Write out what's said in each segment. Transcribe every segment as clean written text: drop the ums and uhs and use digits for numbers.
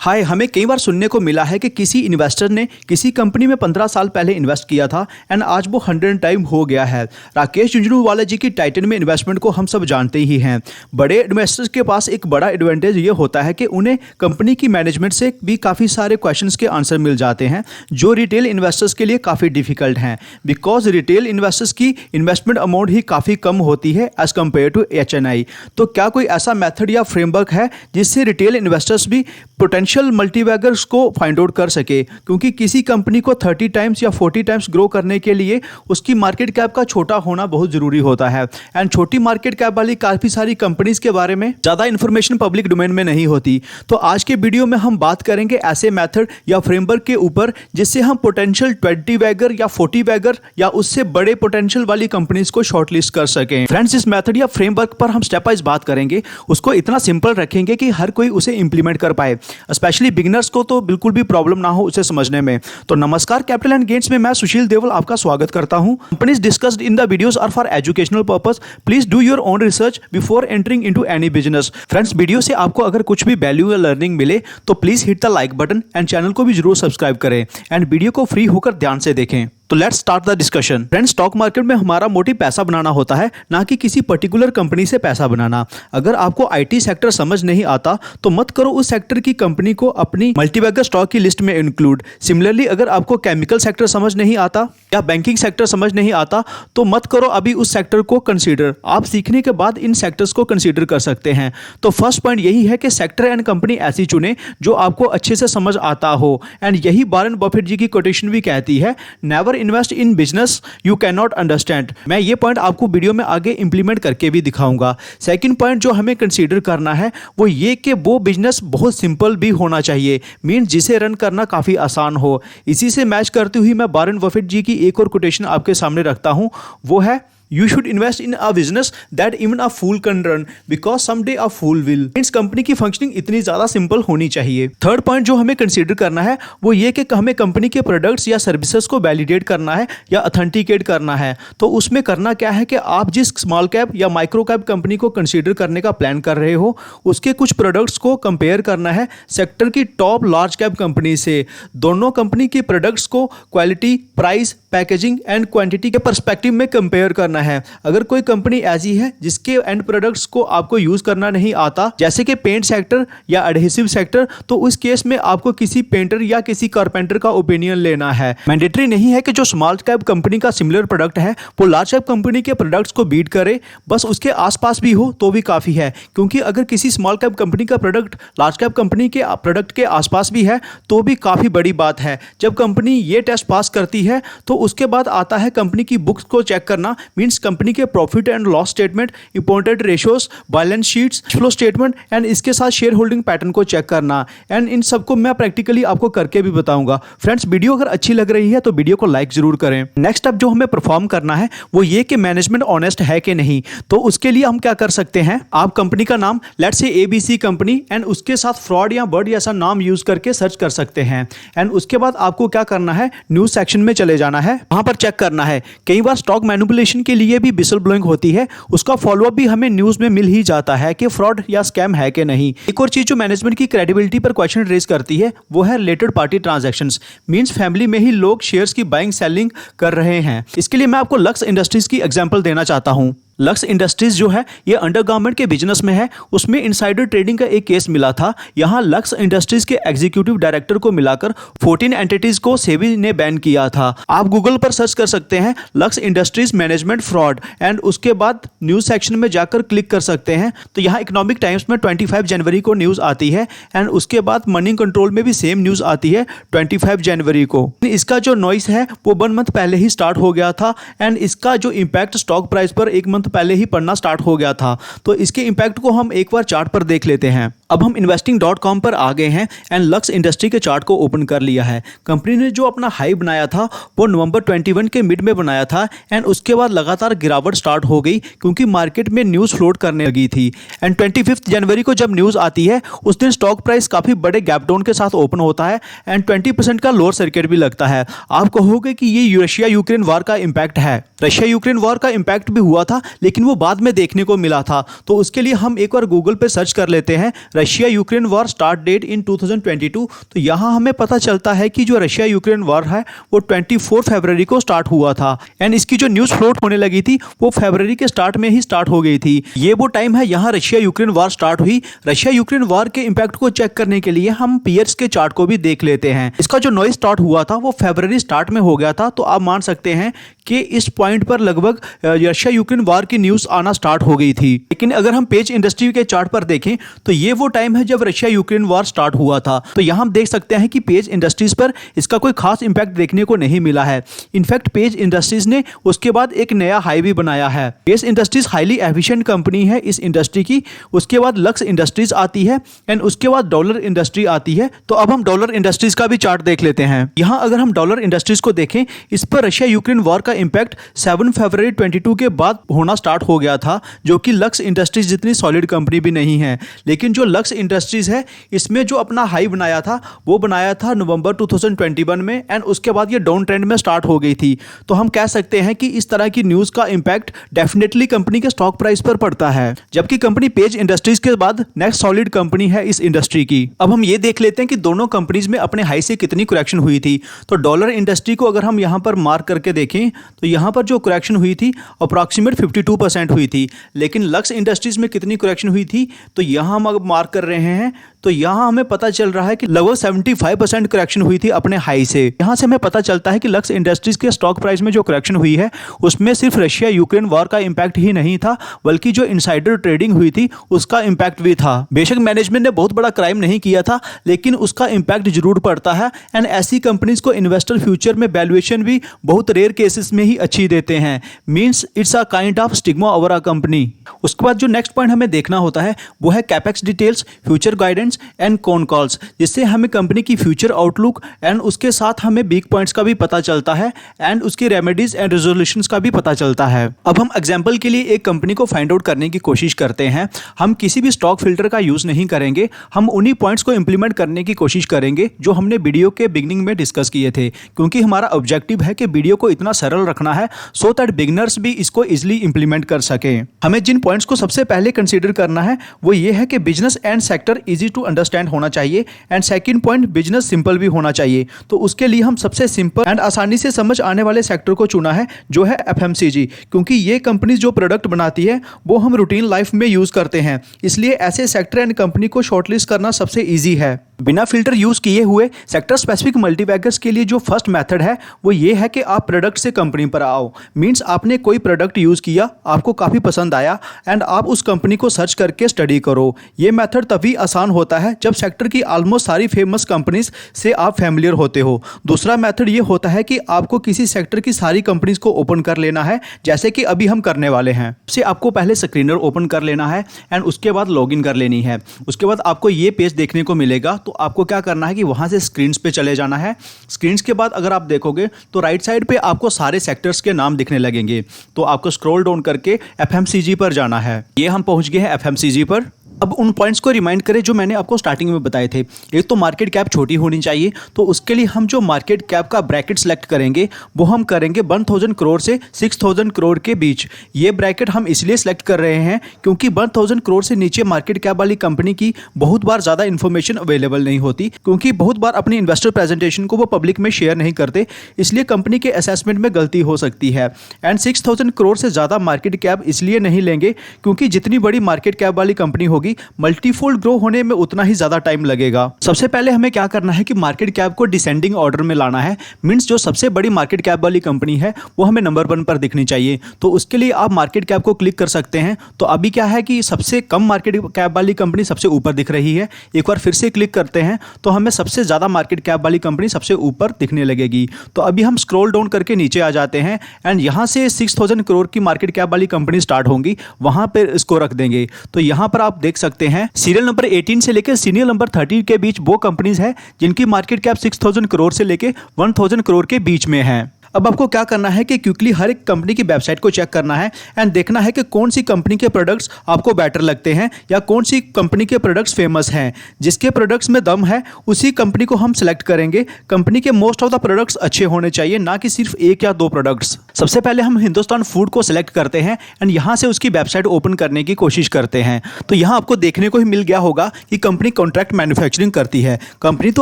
हाय, हमें कई बार सुनने को मिला है कि किसी इन्वेस्टर ने किसी कंपनी में 15 साल पहले इन्वेस्ट किया था एंड आज वो 100 टाइम हो गया है। राकेश झुंझुनवाला जी की टाइटन में इन्वेस्टमेंट को हम सब जानते ही हैं। बड़े इन्वेस्टर्स के पास एक बड़ा एडवांटेज ये होता है कि उन्हें कंपनी की मैनेजमेंट से भी काफ़ी सारे क्वेश्चंस के आंसर मिल जाते हैं जो रिटेल इन्वेस्टर्स के लिए काफ़ी डिफिकल्ट हैं, बिकॉज रिटेल इन्वेस्टर्स की इन्वेस्टमेंट अमाउंट ही काफ़ी कम होती है एज कम्पेयर टू HNI। तो क्या कोई ऐसा मेथड या फ्रेमवर्क है जिससे रिटेल इन्वेस्टर्स भी पोटेंशियल मल्टीबैगर्स को फाइंड आउट कर सके? क्योंकि किसी कंपनी को 30 टाइम्स या 40 टाइम्स ग्रो करने के लिए उसकी मार्केट कैप का छोटा होना बहुत ज़रूरी होता है एंड छोटी मार्केट कैप वाली काफ़ी सारी कंपनीज के बारे में ज़्यादा इन्फॉर्मेशन पब्लिक डोमेन में नहीं होती। तो आज के वीडियो में हम बात करेंगे ऐसे मेथड या फ्रेमवर्क के ऊपर जिससे हम पोटेंशियल 20 बैगर या 40 बैगर या उससे बड़े पोटेंशियल वाली कंपनीज को शॉर्टलिस्ट कर सकें। फ्रेंड्स, इस मेथड या फ्रेमवर्क पर हम स्टेप वाइज बात करेंगे, उसको इतना सिंपल रखेंगे कि हर कोई उसे इंप्लीमेंट कर पाए, स्पेशली बिगिनर्स को तो बिल्कुल भी प्रॉब्लम ना हो उसे समझने में। तो नमस्कार, कैपिटल एंड गेन्स में मैं सुशील देवल आपका स्वागत करता हूं। Companies discussed in the videos are for educational purpose. Please do your own research before entering into any business. Friends, video से आपको अगर कुछ भी वैल्यू या लर्निंग मिले तो please hit the like button and channel को भी जरूर सब्सक्राइब करें एंड वीडियो को फ्री होकर ध्यान से देखें। तो let's start the discussion. Friends, stock market में हमारा मोटिव पैसा बनाना होता है, ना कि किसी पर्टिकुलर कंपनी से पैसा बनाना। अगर आपको IT सेक्टर समझ नहीं आता तो मत करो उस सेक्टर की कंपनी को अपनी मल्टीबैगर स्टॉक की लिस्ट में इंक्लूड। सिमिलरली, अगर आपको केमिकल सेक्टर समझ नहीं आता या बैंकिंग सेक्टर समझ नहीं आता तो मत करो अभी उस सेक्टर को कंसीडर। आप सीखने के बाद इन सेक्टर्स को कंसीडर कर सकते हैं। तो फर्स्ट पॉइंट यही है कि सेक्टर एंड कंपनी ऐसी चुने जो आपको अच्छे से समझ आता हो एंड यही वॉरेन बफेट जी की कोटेशन भी कहती है, never invest in business you can not understand. मैं ये पॉइंट आपको वीडियो में आगे इंप्लीमेंट करके भी दिखाऊंगा। सेकंड पॉइंट जो हमें कंसीडर करना है वो ये कि वो बिजनेस बहुत सिंपल भी होना चाहिए, मीन जिसे रन करना काफ़ी आसान हो। इसी से मैच करती हुई मैं वॉरेन बफेट जी की एक और कोटेशन आपके सामने रखता हूँ, वो है You should invest in a business that even a fool can run because someday a fool will। Means company की फंक्शनिंग इतनी ज़्यादा सिंपल होनी चाहिए। थर्ड पॉइंट जो हमें कंसीडर करना है वो ये कि हमें कंपनी के प्रोडक्ट्स या सर्विसेज को वैलिडेट करना है या ऑथेंटिकेट करना है। तो उसमें करना क्या है कि आप जिस स्मॉल कैप या माइक्रो कैप कंपनी को कंसीडर करने का प्लान कर रहे हो उसके कुछ प्रोडक्ट्स को कंपेयर करना है सेक्टर की टॉप लार्ज कैप कंपनी से। दोनों कंपनी के प्रोडक्ट्स को quality, price, packaging and quantity के पर्सपेक्टिव में कंपेयर करना है। अगर कोई कंपनी ऐसी है जिसके एंड प्रोडक्ट्स को आपको यूज करना नहीं आता, जैसे कि पेंट सेक्टर या एडहेसिव सेक्टर, तो उस केस में आपको किसी पेंटर या किसी कारपेंटर का ओपिनियन लेना है। मैंडेटरी नहीं है कि जो स्मॉल कैप कंपनी का सिमिलर प्रोडक्ट है वो लार्ज कैप कंपनी के प्रोडक्ट्स को बीट करे, बस उसके आसपास भी हो तो भी काफी है। क्योंकि अगर किसी स्मॉल कैप कंपनी का प्रोडक्ट लार्ज कैप कंपनी के प्रोडक्ट के आसपास भी है तो भी काफी बड़ी बात है। जब कंपनी ये टेस्ट पास करती है तो उसके बाद आता है कंपनी की बुक्स को चेक करना, मींस कंपनी के profit and loss statement, imported ratios, balance sheets, flow statement and इसके साथ शेयर होल्डिंग पैटर्न को चेक करना। एंड इन सबको मैं प्रैक्टिकली आपको करके भी बताऊंगा। फ्रेंड्स, वीडियो अगर अच्छी लग रही है तो वीडियो को लाइक जरूर करें। नेक्स्ट स्टेप जो हमें परफॉर्म करना है वो ये कि मैनेजमेंट ऑनेस्ट है कि नहीं। तो उसके लिए हम क्या कर सकते हैं, आप कंपनी का नाम let's say ABC company and उसके साथ फ्रॉड या वर्ड जैसा नाम यूज करके सर्च कर सकते हैं। एंड उसके बाद आपको क्या करना है, न्यूज सेक्शन में चले जाना है, वहां पर चेक करना है। कई बार स्टॉक मैनिपुलेशन के लिए भी विसल ब्लोइंग होती है, उसका फॉलोअप भी हमें न्यूज में मिल ही जाता है कि फ्रॉड या स्कैम है कि नहीं। एक और चीज जो मैनेजमेंट की क्रेडिबिलिटी पर क्वेश्चन रेज करती है वो है related party transactions, means family में ही लोग शेयर्स की बाइंग सेलिंग कर रहे हैं। इसके लिए मैं आपको लक्स इंडस्ट्रीज की एग्जांपल देना चाहता हूं। लक्स इंडस्ट्रीज जो है ये अंडरगारमेंट के बिजनेस में है, उसमें इनसाइडर ट्रेडिंग का एक केस मिला था। यहाँ लक्स इंडस्ट्रीज के एग्जीक्यूटिव डायरेक्टर को मिलाकर 14 एंटिटीज को सेबी ने बैन किया था। आप गूगल पर सर्च कर सकते हैं lux industries management fraud and उसके बाद न्यूज सेक्शन में जाकर क्लिक कर सकते हैं। तो यहाँ इकोनॉमिक टाइम्स में 25 जनवरी को न्यूज आती है एंड उसके बाद मनी कंट्रोल में भी सेम न्यूज आती है 25 जनवरी को। इसका जो नॉइस है वो 1 मंथ पहले ही स्टार्ट हो गया था एंड इसका जो इम्पैक्ट स्टॉक प्राइस पर 1 मंथ पहले ही पढ़ना स्टार्ट हो गया था। तो इसके इंपैक्ट को हम एक बार चार्ट पर देख लेते हैं। अब हम investing.com पर आ गए हैं एंड लक्स इंडस्ट्री के चार्ट को ओपन कर लिया है। कंपनी ने जो अपना हाई बनाया था वो नवंबर 21 के मिड में बनाया था एंड उसके बाद लगातार गिरावट स्टार्ट हो गई क्योंकि मार्केट में न्यूज़ फ्लोट करने लगी थी। एंड 25 जनवरी को जब न्यूज़ आती है उस दिन स्टॉक प्राइस काफ़ी बड़े गैप डाउन के साथ ओपन होता है एंड 20% का लोअर सर्किट भी लगता है। आप कहोगे कि ये रशिया यूक्रेन वॉर का इम्पैक्ट है। रशिया यूक्रेन वॉर का इम्पैक्ट भी हुआ था लेकिन वो बाद में देखने को मिला था। तो उसके लिए हम एक बार गूगल पे सर्च कर लेते हैं Russia Ukraine war start date in 2022। तो यहाँ हमें पता चलता है कि जो रशिया यूक्रेन वॉर है वो 24 फरवरी को स्टार्ट हुआ था एंड इसकी जो न्यूज़ फ्लोट होने लगी थी वो फरवरी के स्टार्ट में ही स्टार्ट हो गई थी। ये वो टाइम है यहाँ रशिया यूक्रेन वॉर स्टार्ट हुई। रशिया यूक्रेन वॉर के इंपैक्ट को चेक करने के लिए हम पीयर्स के चार्ट को भी देख लेते हैं। इसका जो नॉइज स्टार्ट हुआ था वो फरवरी स्टार्ट में हो गया था, तो आप मान सकते हैं कि इस पॉइंट पर लगभग रशिया यूक्रेन वॉर की न्यूज़ आना स्टार्ट हो गई थी। लेकिन अगर हम पेज इंडस्ट्री के चार्ट पर देखें तो ये वो टाइम है जब रशिया यूक्रेन वॉर स्टार्ट हुआ था। तो यहाँ हम देख सकते हैं कि पेज इंडस्ट्रीज पर इसका कोई खास इंपैक्ट देखने को नहीं मिला है। इनफैक्ट पेज इंडस्ट्रीज ने उसके बाद एक नया हाई भी बनाया है। Page industries highly efficient company है इस इंडस्ट्री की। उसके बाद लक्स इंडस्ट्रीज आती है एंड उसके बाद डॉलर इंडस्ट्री आती है। तो अब हम डॉलर इंडस्ट्रीज का भी चार्ट देख लेते हैं। यहाँ अगर हम डॉलर इंडस्ट्रीज को देखें, इस पर रशिया यूक्रेन वॉर का इंपैक्ट 7 फरवरी 22 के बाद होना स्टार्ट हो गया था, जो कि लक्स इंडस्ट्रीज जितनी सॉलिड कंपनी भी नहीं है। लेकिन जो लक्स इंडस्ट्रीज है इसमें जो अपना हाई बनाया था वो बनाया था नवंबर 2021 में एंड उसके बाद ये डाउन ट्रेंड में स्टार्ट हो गई थी। तो हम कह सकते हैं कि इस तरह की न्यूज़ का इंपैक्ट डेफिनेटली कंपनी के स्टॉक प्राइस पर पड़ता है, जबकि कंपनी पेज इंडस्ट्रीज के बाद नेक्स्ट सॉलिड कंपनी है इस इंडस्ट्री की। अब हम ये देख लेते हैं कि दोनों कंपनीज में अपने हाई से कितनी करेक्शन हुई थी। तो डॉलर इंडस्ट्री को अगर हम यहाँ पर मार्क करके देखें तो यहाँ पर जो करेक्शन हुई थी अप्रॉक्सीमेट 52% हुई थी। लेकिन लक्स इंडस्ट्रीज में कितनी करेक्शन हुई थी तो यहाँ हम अगर मार्क कर रहे हैं तो यहाँ हमें पता चल रहा है कि लगभग 75% करेक्शन हुई थी अपने हाई से। यहाँ से हमें पता चलता है कि लक्स इंडस्ट्रीज के स्टॉक प्राइस में जो करेक्शन हुई है उसमें सिर्फ रशिया यूक्रेन वॉर का इंपैक्ट ही नहीं था, बल्कि जो इनसाइडर ट्रेडिंग हुई थी उसका इंपैक्ट भी था। बेशक मैनेजमेंट ने बहुत बड़ा क्राइम नहीं किया था, लेकिन उसका इंपैक्ट जरूर पड़ता है एंड ऐसी कंपनीज को इन्वेस्टर फ्यूचर में वैल्यूएशन भी बहुत रेयर केसेस में ही अच्छी देते हैं। Means it's a kind of stigma over a company. उसके बाद जो नेक्स्ट पॉइंट हमें देखना होता है वो है capex details, future guidance and con calls, जिससे हमें कंपनी की फ्यूचर आउटलुक एंड उसके साथ हमें बिग पॉइंट्स का भी पता चलता है एंड उसकी रेमेडीज एंड रेजोल्यूशंस का भी पता चलता है। अब हम एग्जांपल के लिए एक कंपनी को फाइंड आउट करने की कोशिश करते हैं। हम किसी भी स्टॉक फिल्टर का यूज नहीं करेंगे, हम उन्हीं पॉइंट्स को इंप्लीमेंट करने की कोशिश करेंगे जो हमने वीडियो के बिगिनिंग में डिस्कस किए थे, क्योंकि हमारा ऑब्जेक्टिव है कि वीडियो को इतना सरल रखना है सो दैट बिगिनर्स भी इसको इजिली इंप्लीमेंट कर सकें। हमें जिन पॉइंट्स को सबसे पहले कंसीडर करना है वो ये है कि business and sector easy to understand होना चाहिए and second point business simple भी होना चाहिए। तो उसके लिए हम सबसे सिंपल एंड आसानी से समझ आने वाले सेक्टर को चुना है जो है एफएमसीजी, क्योंकि ये कंपनी जो प्रोडक्ट बनाती है वो हम रूटीन लाइफ में यूज करते हैं, इसलिए ऐसे सेक्टर एंड कंपनी को शॉर्टलिस्ट करना सबसे ईजी है। बिना फिल्टर यूज किए हुए सेक्टर स्पेसिफिक मल्टीबैगर्स के लिए जो फर्स्ट मेथड है वो ये है कि आप प्रोडक्ट से कंपनी पर आओ। मींस आपने कोई प्रोडक्ट यूज किया, आपको काफ़ी पसंद आया एंड आप उस कंपनी को सर्च करके स्टडी करो। ये मेथड तभी आसान होता है जब सेक्टर की ऑलमोस्ट सारी फेमस कंपनीज से आप फैमिलियर होते हो। दूसरा मेथड ये होता है कि आपको किसी सेक्टर की सारी कंपनीज को ओपन कर लेना है, जैसे कि अभी हम करने वाले हैं। से आपको पहले स्क्रीनर ओपन कर लेना है एंड उसके बाद लॉगिन कर लेनी है। उसके बाद आपको ये पेज देखने को मिलेगा, तो आपको क्या करना है कि वहां से स्क्रीन्स पे चले जाना है। स्क्रीन्स के बाद अगर आप देखोगे तो राइट साइड पे आपको सारे सेक्टर्स के नाम दिखने लगेंगे, तो आपको स्क्रॉल डाउन करके एफएमसीजी पर जाना है। ये हम पहुंच गए हैं एफएमसीजी पर। अब उन पॉइंट्स को रिमाइंड करें जो मैंने आपको स्टार्टिंग में बताए थे। एक तो मार्केट कैप छोटी होनी चाहिए, तो उसके लिए हम जो मार्केट कैप का ब्रैकेट सेलेक्ट करेंगे वो हम करेंगे 1000 करोड़ से 6000 करोड़ के बीच। ये ब्रैकेट हम इसलिए सेलेक्ट कर रहे हैं क्योंकि 1000 करोड़ से नीचे मार्केट कैप वाली कंपनी की बहुत बार ज़्यादा इन्फॉर्मेशन अवेलेबल नहीं होती, क्योंकि बहुत बार अपनी इन्वेस्टर प्रेजेंटेशन को वो पब्लिक में शेयर नहीं करते, इसलिए कंपनी के असेसमेंट में गलती हो सकती है। एंड 6000 करोड़ से ज़्यादा मार्केट कैप इसलिए नहीं लेंगे क्योंकि जितनी बड़ी मार्केट कैप वाली कंपनी होगी मल्टीफोल्ड ग्रो होने में उतना ही ज्यादा टाइम लगेगा। सबसे पहले हमें क्या करना है कि मार्केट कैप को डिसेंडिंग ऑर्डर में लाना है। मींस जो सबसे बड़ी मार्केट कैप वाली कंपनी है वो हमें नंबर 1 पर दिखनी चाहिए। तो उसके लिए आप मार्केट कैप को क्लिक कर सकते हैं। तो अभी क्या है कि सबसे कम मार्केट कैप वाली कंपनी सबसे ऊपर दिख रही है। एक बार फिर से क्लिक करते हैं तो हमें सबसे ज्यादा मार्केट कैप वाली कंपनी सबसे ऊपर दिखने लगेगी। तो अभी हम स्क्रॉल डाउन करके नीचे आ जाते हैं एंड यहां से 6000 करोड़ की मार्केट कैप वाली कंपनी स्टार्ट होंगी, वहां पर इसको रख देंगे। तो यहां पर आप देख सकते हैं सीरियल नंबर 18 से लेकर सीरियल नंबर 30 के बीच वो कंपनीज है जिनकी मार्केट कैप 6000 करोड़ से लेकर 1000 करोड़ के बीच में है। अब आपको क्या करना है कि क्विकली हर एक कंपनी की वेबसाइट को चेक करना है एंड देखना है कि कौन सी कंपनी के प्रोडक्ट्स आपको बेटर लगते हैं या कौन सी कंपनी के प्रोडक्ट्स फेमस हैं। जिसके प्रोडक्ट्स में दम है उसी कंपनी को हम सिलेक्ट करेंगे। कंपनी के मोस्ट ऑफ द प्रोडक्ट्स अच्छे होने चाहिए, ना कि सिर्फ एक या दो प्रोडक्ट्स। सबसे पहले हम हिंदुस्तान फूड को सिलेक्ट करते हैं एंड यहाँ से उसकी वेबसाइट ओपन करने की कोशिश करते हैं। तो यहाँ आपको देखने को ही मिल गया होगा कि कंपनी कॉन्ट्रैक्ट मैन्युफैक्चरिंग करती है। कंपनी तो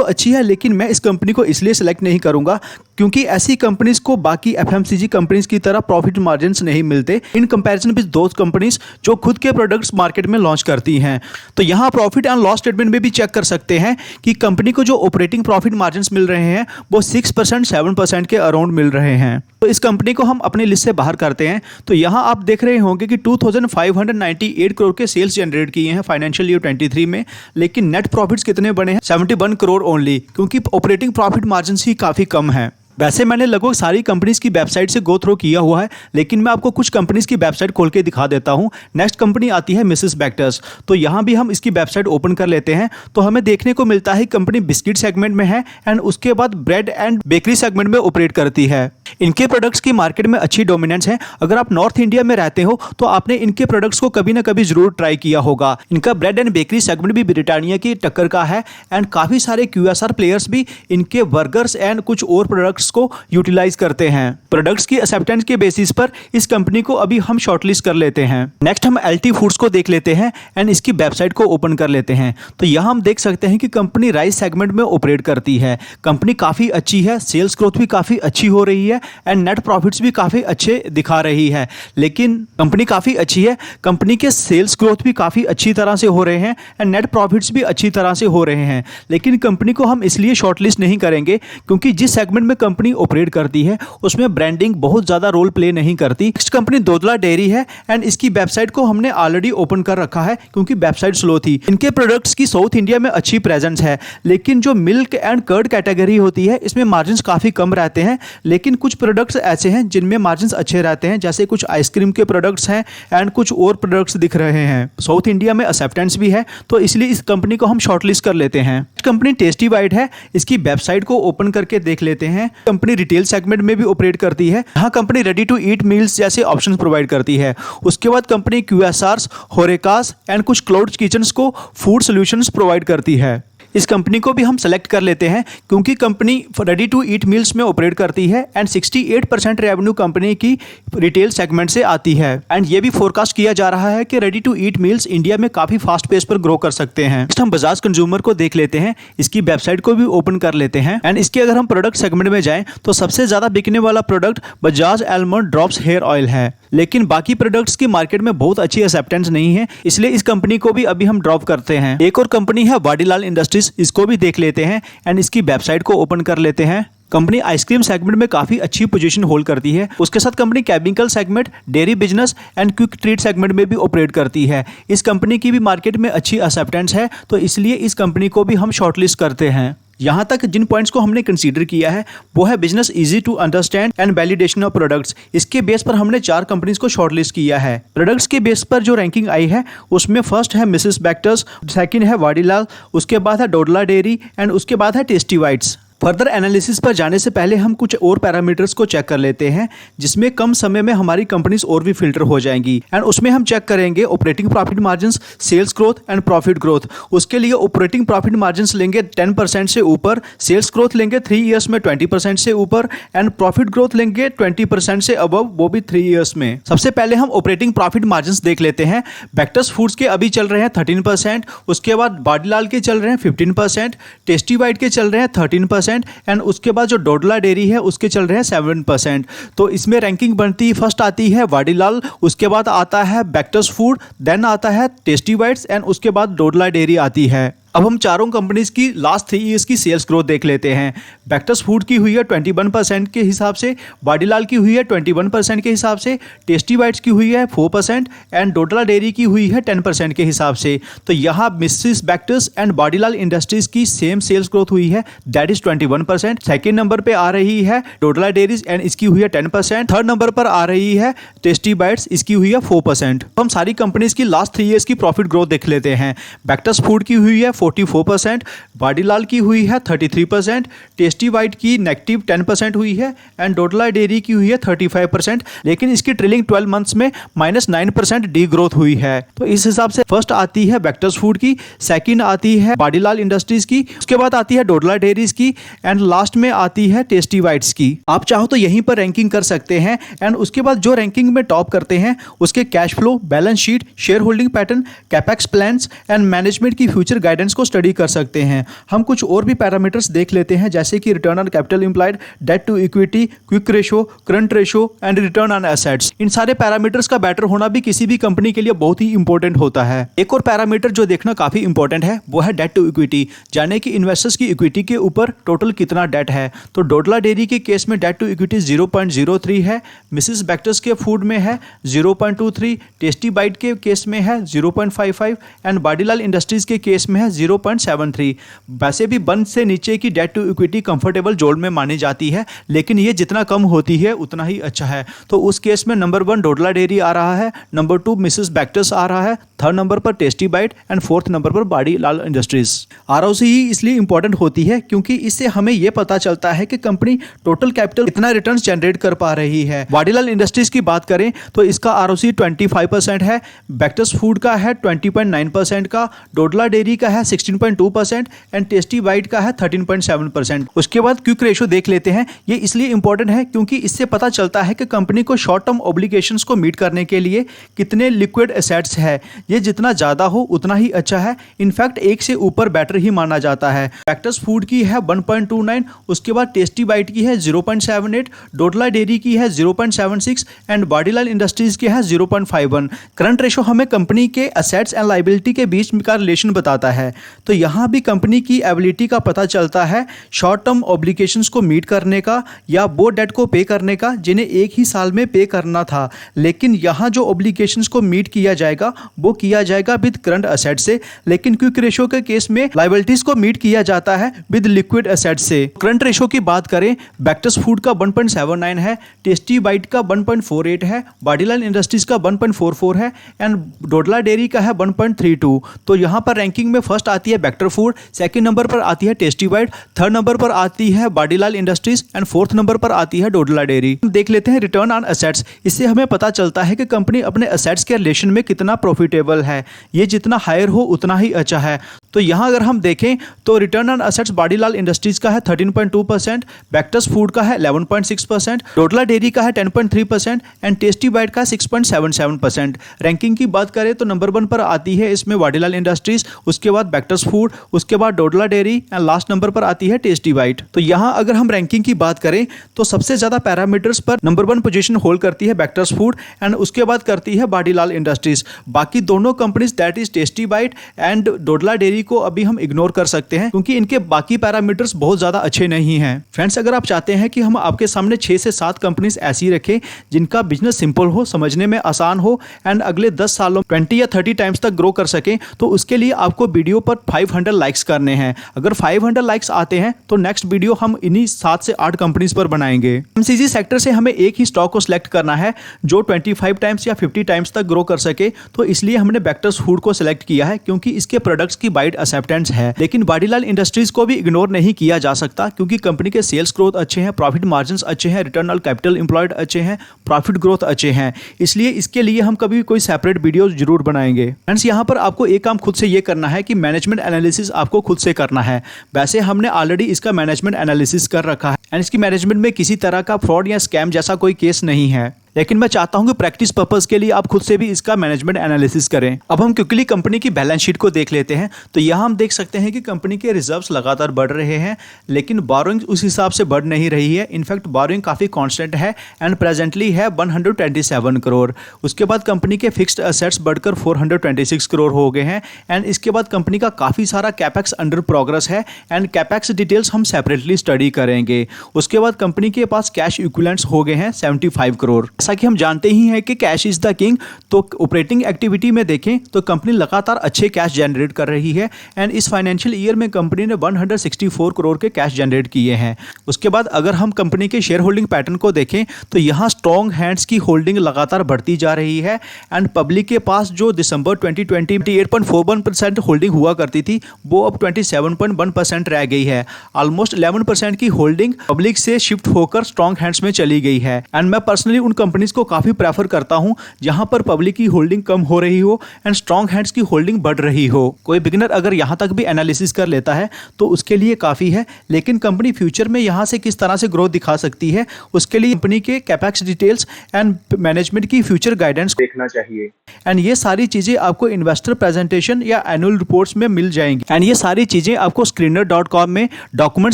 अच्छी है, लेकिन मैं इस कंपनी को इसलिए सिलेक्ट नहीं करूंगा क्योंकि ऐसी कंपनीज को बाकी एफएमसीजी कंपनीज की तरह प्रॉफिट मार्जिन्स नहीं मिलते in comparison with those companies जो खुद के प्रोडक्ट्स मार्केट में लॉन्च करती हैं। तो यहाँ प्रॉफिट एंड लॉस स्टेटमेंट में भी चेक कर सकते हैं कि कंपनी को जो ऑपरेटिंग प्रॉफिट मार्जिन्स मिल रहे हैं वो 6% 7% के अराउंड मिल रहे हैं। तो इस कंपनी को हम अपनी लिस्ट से बाहर करते हैं। तो यहाँ आप देख रहे होंगे कि 2598 करोड़ के सेल्स जनरेट किए हैं फाइनेंशियल ईयर 23 में, लेकिन नेट प्रॉफिट्स कितने बने हैं 71 करोड़ ओनली, क्योंकि ऑपरेटिंग प्रॉफिट मार्जिन्स ही काफ़ी कम है। वैसे मैंने लगभग सारी कंपनीज की वेबसाइट से गो थ्रू किया हुआ है, लेकिन मैं आपको कुछ कंपनीज की वेबसाइट खोल के दिखा देता हूं। नेक्स्ट कंपनी आती है मिसेस बैक्टर्स। तो यहां भी हम इसकी वेबसाइट ओपन कर लेते हैं तो हमें देखने को मिलता है कंपनी बिस्किट सेगमेंट में है एंड उसके बाद ब्रेड एंड बेकरी सेगमेंट में ऑपरेट करती है। इनके प्रोडक्ट्स की मार्केट में अच्छी डोमिनेंस है। अगर आप नॉर्थ इंडिया में रहते हो तो आपने इनके प्रोडक्ट्स को कभी ना कभी जरूर ट्राई किया होगा। इनका ब्रेड एंड बेकरी सेगमेंट भी ब्रिटानिया की टक्कर का है एंड काफ़ी सारे QSR प्लेयर्स भी इनके बर्गर्स एंड कुछ और प्रोडक्ट्स को यूटिलाइज करते हैं। प्रोडक्ट्स की एक्सेप्टेंस के बेसिस पर इस कंपनी को अभी हम शॉर्टलिस्ट कर लेते हैं। नेक्स्ट हम LT फूड्स को देख लेते हैं एंड इसकी वेबसाइट को ओपन कर लेते हैं। तो यहाँ हम देख सकते हैं कि कंपनी राइस सेगमेंट में ऑपरेट करती है। कंपनी काफ़ी अच्छी है, सेल्स ग्रोथ भी काफ़ी अच्छी हो रही है एंड नेट प्रॉफिट्स भी काफ़ी अच्छे दिखा रही है। लेकिन कंपनी काफ़ी अच्छी है, कंपनी के सेल्स ग्रोथ भी काफ़ी अच्छी तरह से हो रहे हैं एंड नेट प्रॉफिट्स भी अच्छी तरह से हो रहे हैं। लेकिन कंपनी को हम इसलिए शॉर्टलिस्ट नहीं करेंगे क्योंकि जिस सेगमेंट में कंपनी ऑपरेट करती है उसमें ब्रांडिंग बहुत ज़्यादा रोल प्ले नहीं करती। नेक्स्ट कंपनी दोदला डेयरी है एंड इसकी वेबसाइट को हमने ऑलरेडी ओपन कर रखा है क्योंकि वेबसाइट स्लो थी। इनके प्रोडक्ट्स की साउथ इंडिया में अच्छी प्रेजेंस है, लेकिन जो मिल्क एंड कर्ड कैटेगरी होती है इसमें मार्जिन काफ़ी कम रहते हैं। लेकिन कुछ प्रोडक्ट्स ऐसे हैं जिनमें मार्जिन अच्छे रहते हैं, जैसे कुछ आइसक्रीम के प्रोडक्ट्स हैं एंड कुछ और प्रोडक्ट्स दिख रहे हैं। साउथ इंडिया में एक्सेप्टेंस भी है, तो इसलिए इस कंपनी को हम शॉर्टलिस्ट कर लेते हैं। कंपनी टेस्टी बाइट है, इसकी वेबसाइट को ओपन करके देख लेते हैं। कंपनी रिटेल सेगमेंट में भी ऑपरेट करती है। यहाँ company ready to eat meals जैसे ऑप्शंस प्रोवाइड करती है। उसके बाद कंपनी QSRs, होरेकास एंड कुछ क्लाउड किचन्स को फूड सॉल्यूशंस प्रोवाइड करती है। इस कंपनी को भी हम सेलेक्ट कर लेते हैं क्योंकि company ready to eat meals में ऑपरेट करती है एंड 68% रेवेन्यू कंपनी की रिटेल सेगमेंट से आती है एंड ये भी फोरकास्ट किया जा रहा है कि ready to eat meals India में काफ़ी फास्ट पेस पर ग्रो कर सकते हैं। नेक्स्ट हम बजाज कंज्यूमर को देख लेते हैं, इसकी वेबसाइट को भी ओपन कर लेते हैं एंड इसके अगर हम प्रोडक्ट सेगमेंट में जाएं तो सबसे ज़्यादा बिकने वाला product Bajaj almond drops hair oil है। लेकिन बाकी प्रोडक्ट्स की मार्केट में बहुत अच्छी एक्सेप्टेंस नहीं है, इसलिए इस कंपनी को भी अभी हम ड्रॉप करते हैं। एक और कंपनी है वाडीलाल इंडस्ट्रीज, इसको भी देख लेते हैं एंड इसकी वेबसाइट को ओपन कर लेते हैं। कंपनी आइसक्रीम सेगमेंट में काफ़ी अच्छी पोजीशन होल्ड करती है। उसके साथ company chemical segment, dairy business and quick treat segment में भी ऑपरेट करती है। इस कंपनी की भी मार्केट में अच्छी एक्सेप्टेंस है, तो इसलिए इस कंपनी को भी हम शॉर्टलिस्ट करते हैं। यहाँ तक जिन पॉइंट्स को हमने कंसीडर किया है वो है business easy to understand and validation of products. इसके बेस पर हमने 4 कंपनीज को शॉर्टलिस्ट किया है। प्रोडक्ट्स के बेस पर जो रैंकिंग आई है उसमें फर्स्ट है मिसेस बैक्टर्स, सेकंड है वाडीलाल, उसके बाद है दोदला डेयरी एंड उसके बाद है टेस्टी बाइट्स। फर्दर एनालिसिस पर जाने से पहले हम कुछ और पैरामीटर्स को चेक कर लेते हैं जिसमें कम समय में हमारी कंपनीज और भी फिल्टर हो जाएंगी एंड उसमें हम चेक करेंगे operating profit margins, sales growth and profit growth. उसके लिए ऑपरेटिंग प्रॉफिट मार्जिन्स लेंगे 10% से ऊपर, सेल्स ग्रोथ लेंगे 3 इयर्स में 20% से ऊपर एंड प्रॉफिट ग्रोथ लेंगे 20% से अबव, वो भी 3 इयर्स में। सबसे पहले हम ऑपरेटिंग प्रॉफिट मार्जिन्स देख लेते हैं। बैक्टर्स फूड्स के अभी चल रहे हैं 13%, उसके बाद वाडीलाल के चल रहे हैं 15%, टेस्टी बाइट के चल रहे हैं 13% एंड उसके बाद जो दोदला डेयरी है उसके चल रहे हैं 7%। तो इसमें रैंकिंग बनती फर्स्ट आती है वाडीलाल, उसके बाद आता है बैक्टर्स फूड, देन आता है टेस्टी बाइट्स एंड उसके बाद दोदला डेयरी आती है। अब हम चारों कंपनीज की लास्ट 3 ईयर्स की सेल्स ग्रोथ देख लेते हैं। बैक्टर्स फूड की हुई है 21% के हिसाब से, वाडीलाल की हुई है 21% के हिसाब से, टेस्टी बाइट्स की हुई है 4% एंड दोदला डेयरी की हुई है 10% के हिसाब से। तो यहाँ मिसेस बैक्टर्स एंड वाडीलाल इंडस्ट्रीज की सेम सेल्स ग्रोथ हुई है, दैट इज 21%। सेकेंड नंबर पे आ रही है दोदला डेयरीज एंड इसकी हुई है 10%। थर्ड नंबर पर आ रही है टेस्टी बाइट्स, इसकी हुई है 4%। हम सारी कंपनीज की लास्ट 3 ईयर्स की प्रॉफिट ग्रोथ देख लेते हैं। बैक्टर्स फूड की हुई है 44%, बाडीलाल की हुई है 33%, टेस्टी बाइट की नेगेटिव 10% हुई है एंड डोडला डेयरी की हुई है 35%, लेकिन इसकी ट्रेलिंग 12 मंथ्स में -9% डी ग्रोथ हुई है। तो इस हिसाब से फर्स्ट आती है बैक्टर्स फूड की, सेकंड आती है बाडीलाल इंडस्ट्रीज की, उसके बाद आती है डोडला डेयरीज की एंड लास्ट में आती है टेस्टी बाइट्स की। आप चाहो तो यहीं पर रैंकिंग कर सकते हैं एंड उसके बाद जो रैंकिंग में टॉप करते हैं उसके cash flow, balance sheet, share holding pattern, capex plans and management की फ्यूचर गाइडेंस को स्टडी कर सकते हैं। हम कुछ और भी पैरामीटर्स देख लेते हैं, जैसे कि return on capital employed, debt to equity, quick ratio, current ratio and return on assets. इन सारे पैरामीटर्स का बेटर होना भी किसी भी कंपनी के लिए बहुत ही इंपॉर्टेंट होता है। एक और पैरामीटर जो देखना काफी इंपॉर्टेंट है वो है डेट टू इक्विटी, यानी कि इन्वेस्टर्स की इक्विटी के ऊपर टोटल कितना डेट है। तो डोडला डेयरी के केस में डेट टू इक्विटी 0.03 है, मिसेस बैक्टर्स के फूड में है 0.23, टेस्टी बाइट के केस में है 0.55 एंड बाडीलाल इंडस्ट्रीज के केस में है 0.73। वैसे भी 1 से नीचे की debt to equity comfortable zone में मानी जाती है, लेकिन ये जितना कम होती है उतना ही अच्छा है। तो उस केस में नंबर 1 डोडला डेयरी आ रहा है, नंबर 2 मिसेस बैक्टर्स आ रहा है, थर्ड नंबर पर Tasty Bite and fourth number पर बाडीलाल इंडस्ट्रीज। आरओसी इसलिए इंपॉर्टेंट होती है क्योंकि इससे हमें यह पता चलता है कि कंपनी टोटल कैपिटल कितना रिटर्न जनरेट कर पा रही है। बाडीलाल इंडस्ट्रीज की बात करें तो इसका आरओसी 25% है, बैक्टर्स फूड का है 20.9% का, डोडला डेयरी का है 16.2% एंड टेस्टी बाइट का है 13.7%। उसके बाद क्विक रेशो देख लेते हैं। ये इसलिए इंपॉर्टेंट है क्योंकि इससे पता चलता है कि कंपनी को शॉर्ट टर्म ऑब्लिगेशंस को मीट करने के लिए कितने लिक्विड एसेट्स है। ये जितना ज्यादा हो उतना ही अच्छा है, इनफैक्ट एक से ऊपर बेटर ही माना जाता है। बैक्टर्स फूड की है 1.29, उसके बाद टेस्टी बाइट की है 0.78, डोडला डेयरी की है 0.76 एंड बाडीलाल इंडस्ट्रीज की है 0.51। करंट रेशो हमें कंपनी के एसेट्स एंड लायबिलिटी के बीच का रिलेशन बताता है। तो यहाँ भी कंपनी की एबिलिटी का पता चलता है शॉर्ट टर्म ऑब्लिगेशंस को मीट करने का या वो डेट को पे करने का जिन्हें एक ही साल में पे करना था। लेकिन यहाँ जो ऑब्लिगेशंस को मीट किया जाएगा वो किया जाएगा विद करंट एसेट से, लेकिन क्विक रेशो के केस में लायबिलिटीज को मीट किया जाता है विद लिक्विड एसेट से। करंट रेशो की बात करें, बैक्टर्स फूड का 1.79 है, टेस्टी बाइट का 1.48 है, बाडीलाल इंडस्ट्रीज का 1.44 है एंड डोडला डेयरी का है 1.32। तो यहाँ पर रैंकिंग में फर्स्ट आती है बैक्टर फूड, सेकंड नंबर पर आती है टेस्टी बाइट, थर्ड नंबर पर आती है बाडीलाल इंडस्ट्रीज एंड फोर्थ नंबर पर आती है डोडला डेयरी। देख लेते हैं रिटर्न ऑन एसेट्स। इससे हमें पता चलता है कि कंपनी अपने एसेट्स के रिलेशन में कितना प्रॉफिटेबल है। ये जितना हायर हो उतना ही अच्छा है। तो यहाँ अगर हम देखें तो रिटर्न ऑन एसेट्स बाडीलाल इंडस्ट्रीज का है 13.2%, बैक्टर्स फूड का है 11.6%, डोडला डेयरी का है 10.3% एंड टेस्टी बाइट का 6.77%। रैंकिंग की बात करें तो नंबर 1 पर आती है इसमें बाडीलाल इंडस्ट्रीज, उसके बाद बैक्टर्स फूड, उसके बाद Dodla dairy and last number पर आती है टेस्टी बाइट। तो यहाँ अगर हम रैंकिंग की बात करें तो सबसे ज्यादा पैरामीटर्स पर नंबर 1 पोजीशन होल्ड करती है बैक्टर्स फूड एंड उसके बाद करती है बाडीलाल इंडस्ट्रीज। बाकी दोनों companies that is Tasty Bite and Dodla dairy को अभी हम इग्नोर कर सकते हैं क्योंकि इनके बाकी पैरामीटर्स बहुत ज्यादा अच्छे नहीं हैं। फ्रेंड्स, अगर आप चाहते हैं कि हम आपके सामने 6 से 7 कंपनीज ऐसी रखें जिनका बिजनेस सिंपल हो, समझने में आसान हो एंड अगले 10 सालों 20 या 30 टाइम्स तक ग्रो कर सकें, तो उसके लिए आपको वीडियो पर 500 लाइक्स करने हैं। अगर 500 लाइक्स आते हैं तो नेक्स्ट वीडियो हम इन्हीं 7 से 8 कंपनीज पर बनाएंगे। एमसीजी सेक्टर से हमें एक ही स्टॉक को सिलेक्ट करना है जो 25 टाइम्स या 50 टाइम्स तक ग्रो कर सके, तो इसलिए हमने बैक्टर्स फूड को सिलेक्ट किया है क्योंकि इसके प्रोडक्ट्स की वाइड एक्सेप्टेंस है। लेकिन बाडीलाल इंडस्ट्रीज को भी इग्नोर नहीं किया जा सकता क्योंकि कंपनी के सेल्स ग्रोथ अच्छे हैं, प्रॉफिट मार्जिन्स अच्छे हैं, रिटर्न ऑन कैपिटल एम्प्लॉयड अच्छे हैं, प्रॉफिट ग्रोथ अच्छे हैं। इसलिए इसके लिए हम कभी कोई सेपरेट वीडियो जरूर बनाएंगे। फ्रेंड्स, यहाँ पर आपको एक काम खुद से ये करना है कि मैनेजमेंट एनालिसिस आपको खुद से करना है। वैसे हमने ऑलरेडी इसका मैनेजमेंट एनालिसिस कर रखा है एंड इसकी मैनेजमेंट में किसी तरह का फ्रॉड या स्कैम जैसा कोई केस नहीं है, लेकिन मैं चाहता हूं कि प्रैक्टिस पर्पस के लिए आप खुद से भी इसका मैनेजमेंट एनालिसिस करें। अब हम क्विकली कंपनी की बैलेंस शीट को देख लेते हैं। तो यहाँ हम देख सकते हैं कि कंपनी के रिजर्व्स लगातार बढ़ रहे हैं, लेकिन बोरोइंग उस हिसाब से बढ़ नहीं रही है। इनफैक्ट बोरोइंग काफी कांस्टेंट है एंड प्रेजेंटली है 127 करोड़। उसके बाद कंपनी के फिक्स्ड एसेट्स बढ़कर 426 करोड़ हो गए हैं एंड इसके बाद कंपनी का काफी सारा कैपेक्स अंडर प्रोग्रेस है एंड कैपेक्स डिटेल्स हम सेपरेटली स्टडी करेंगे। उसके बाद कंपनी के पास कैश इक्विवेलेंट्स हो गए हैं 75 करोड़। जैसा कि हम जानते ही हैं कि कैश इज द किंग, तो ऑपरेटिंग एक्टिविटी में देखें तो कंपनी लगातार अच्छे कैश जनरेट कर रही है एंड इस फाइनेंशियल ईयर में कंपनी ने 164 करोड़ के कैश जनरेट किए हैं। उसके बाद अगर हम कंपनी के शेयर होल्डिंग पैटर्न को देखें तो यहाँ स्ट्रॉन्ग हैंड्स की होल्डिंग लगातार बढ़ती जा रही है एंड पब्लिक के पास जो दिसंबर 2020 28.41% होल्डिंग हुआ करती थी वो अब 27.1% रह गई है। ऑलमोस्ट 11% की होल्डिंग पब्लिक से शिफ्ट होकर स्ट्रॉन्ग हैंड्स में चली गई है एंड मैं पर्सनली उन कंपनीज को काफी प्रेफर करता हूं जहां पर पब्लिक की होल्डिंग कम हो रही हो एंड स्ट्रॉन्ग हैंड्स की होल्डिंग बढ़ रही हो। कोई बिगिनर अगर यहां तक भी एनालिसिस कर लेता है तो उसके लिए काफी है, लेकिन कंपनी फ्यूचर में यहां से किस तरह से ग्रोथ दिखा सकती है उसके लिए कंपनी के कैपेक्स डिटेल्स एंड मैनेजमेंट की फ्यूचर गाइडेंस देखना चाहिए एंड ये सारी चीजें आपको इन्वेस्टर प्रेजेंटेशन या एनुअल रिपोर्ट्स में मिल जाएंगी एंड ये सारी चीजें आपको screener.com में डॉक्यूमेंट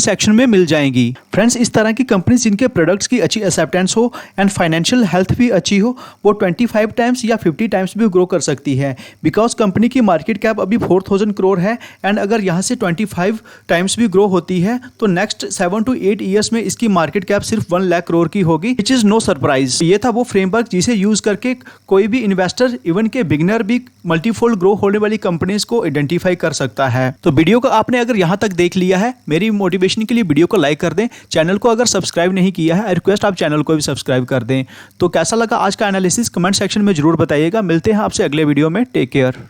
सेक्शन में मिल जाएंगी। फ्रेंड्स, इस तरह की कंपनी जिनके प्रोडक्ट्स की अच्छी एक्सेप्टेंस हो एंड फाइनेंशियल हेल्थ भी अच्छी हो वो 25 टाइम्स या 50 टाइम्स भी ग्रो कर सकती है, बिकॉज कंपनी की मार्केट कैप अभी 4000 करोड़ है एंड अगर यहाँ से 25 टाइम्स भी ग्रो होती है तो नेक्स्ट 7 to 8 ईयर्स में इसकी मार्केट कैप सिर्फ 1 लाख करोड़ की होगी, विच इज नो सरप्राइज। ये था वो फ्रेमवर्क जिसे यूज करके कोई भी इन्वेस्टर इवन के बिगनर भी मल्टीफोल्ड ग्रो होने वाली कंपनीज को आइडेंटिफाई कर सकता है। तो वीडियो को आपने अगर यहां तक देख लिया है, मेरी मोटिवेशन के लिए वीडियो को लाइक कर दें, चैनल को अगर सब्सक्राइब नहीं किया है आई रिक्वेस्ट आप चैनल को भी सब्सक्राइब कर दें। तो कैसा लगा आज का एनालिसिस कमेंट सेक्शन में जरूर बताइएगा। मिलते हैं आपसे अगले वीडियो में, टेक केयर।